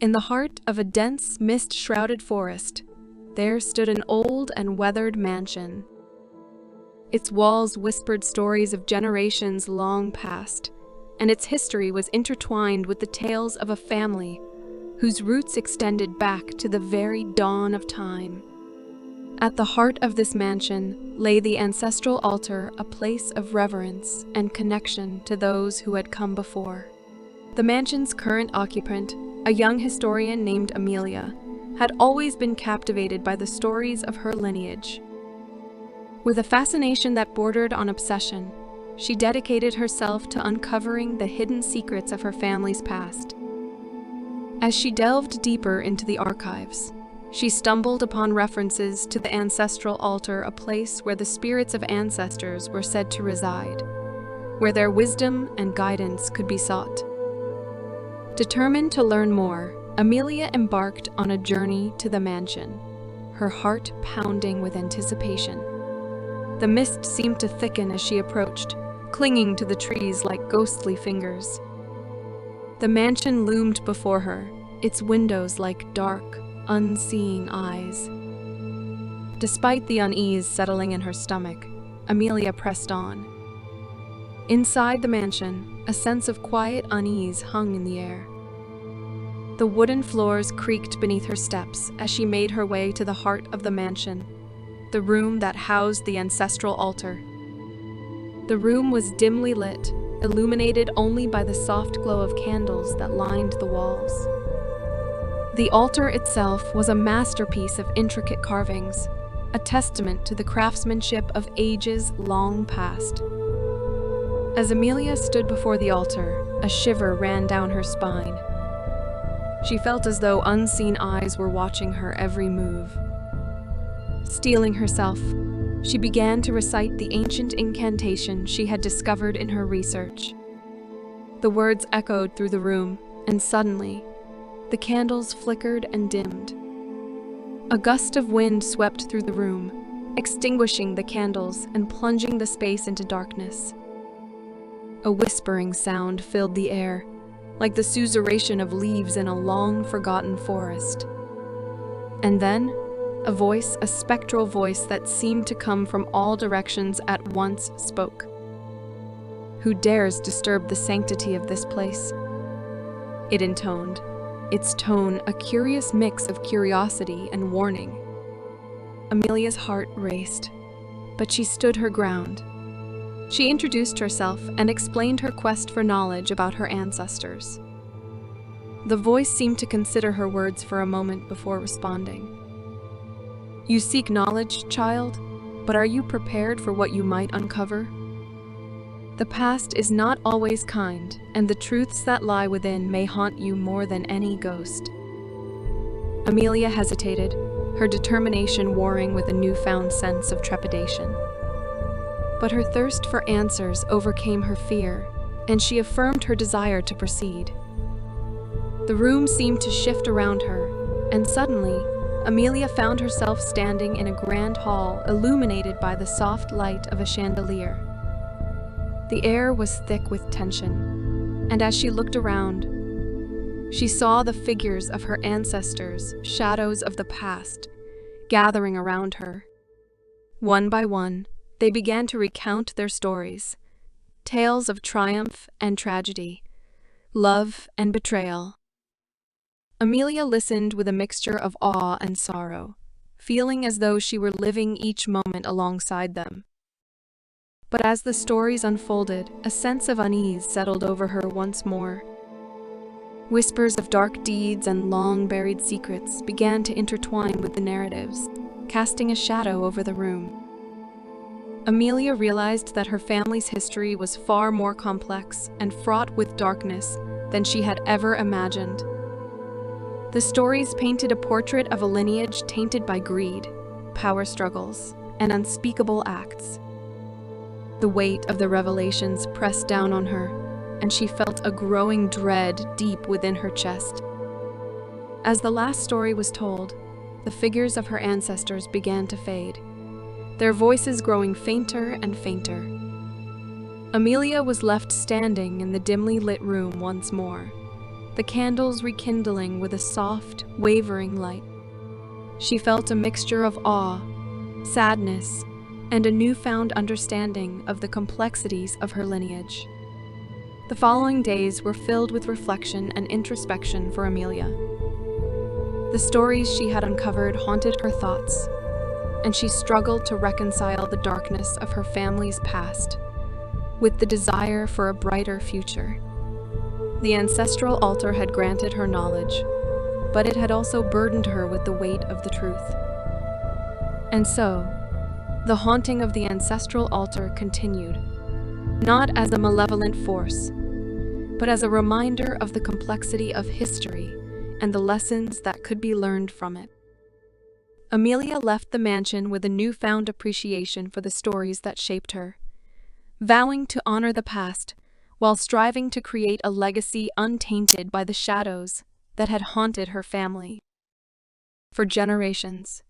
In the heart of a dense, mist-shrouded forest, there stood an old and weathered mansion. Its walls whispered stories of generations long past, and its history was intertwined with the tales of a family whose roots extended back to the very dawn of time. At the heart of this mansion lay the ancestral altar, a place of reverence and connection to those who had come before. The mansion's current occupant, a young historian named Amelia, had always been captivated by the stories of her lineage. With a fascination that bordered on obsession, she dedicated herself to uncovering the hidden secrets of her family's past. As she delved deeper into the archives, she stumbled upon references to the ancestral altar, a place where the spirits of ancestors were said to reside, where their wisdom and guidance could be sought. Determined to learn more, Amelia embarked on a journey to the mansion, her heart pounding with anticipation. The mist seemed to thicken as she approached, clinging to the trees like ghostly fingers. The mansion loomed before her, its windows like dark, unseeing eyes. Despite the unease settling in her stomach, Amelia pressed on. Inside the mansion, a sense of quiet unease hung in the air. The wooden floors creaked beneath her steps as she made her way to the heart of the mansion, the room that housed the ancestral altar. The room was dimly lit, illuminated only by the soft glow of candles that lined the walls. The altar itself was a masterpiece of intricate carvings, a testament to the craftsmanship of ages long past. As Amelia stood before the altar, a shiver ran down her spine. She felt as though unseen eyes were watching her every move. Steeling herself, she began to recite the ancient incantation she had discovered in her research. The words echoed through the room, and suddenly, the candles flickered and dimmed. A gust of wind swept through the room, extinguishing the candles and plunging the space into darkness. A whispering sound filled the air, like the susurration of leaves in a long-forgotten forest. And then, a voice, a spectral voice that seemed to come from all directions at once, spoke. "Who dares disturb the sanctity of this place?" It intoned, its tone a curious mix of curiosity and warning. Amelia's heart raced, but she stood her ground. She introduced herself and explained her quest for knowledge about her ancestors. The voice seemed to consider her words for a moment before responding. "You seek knowledge, child, but are you prepared for what you might uncover? The past is not always kind, and the truths that lie within may haunt you more than any ghost." Amelia hesitated, her determination warring with a newfound sense of trepidation. But her thirst for answers overcame her fear, and she affirmed her desire to proceed. The room seemed to shift around her, and suddenly, Amelia found herself standing in a grand hall illuminated by the soft light of a chandelier. The air was thick with tension, and as she looked around, she saw the figures of her ancestors, shadows of the past, gathering around her. One by one, they began to recount their stories, tales of triumph and tragedy, love and betrayal. Amelia listened with a mixture of awe and sorrow, feeling as though she were living each moment alongside them. But as the stories unfolded, a sense of unease settled over her once more. Whispers of dark deeds and long-buried secrets began to intertwine with the narratives, casting a shadow over the room. Amelia realized that her family's history was far more complex and fraught with darkness than she had ever imagined. The stories painted a portrait of a lineage tainted by greed, power struggles, and unspeakable acts. The weight of the revelations pressed down on her, and she felt a growing dread deep within her chest. As the last story was told, the figures of her ancestors began to fade, their voices growing fainter and fainter. Amelia was left standing in the dimly lit room once more, the candles rekindling with a soft, wavering light. She felt a mixture of awe, sadness, and a newfound understanding of the complexities of her lineage. The following days were filled with reflection and introspection for Amelia. The stories she had uncovered haunted her thoughts, and she struggled to reconcile the darkness of her family's past with the desire for a brighter future. The ancestral altar had granted her knowledge, but it had also burdened her with the weight of the truth. And so, the haunting of the ancestral altar continued, not as a malevolent force, but as a reminder of the complexity of history and the lessons that could be learned from it. Amelia left the mansion with a newfound appreciation for the stories that shaped her, vowing to honor the past while striving to create a legacy untainted by the shadows that had haunted her family for generations.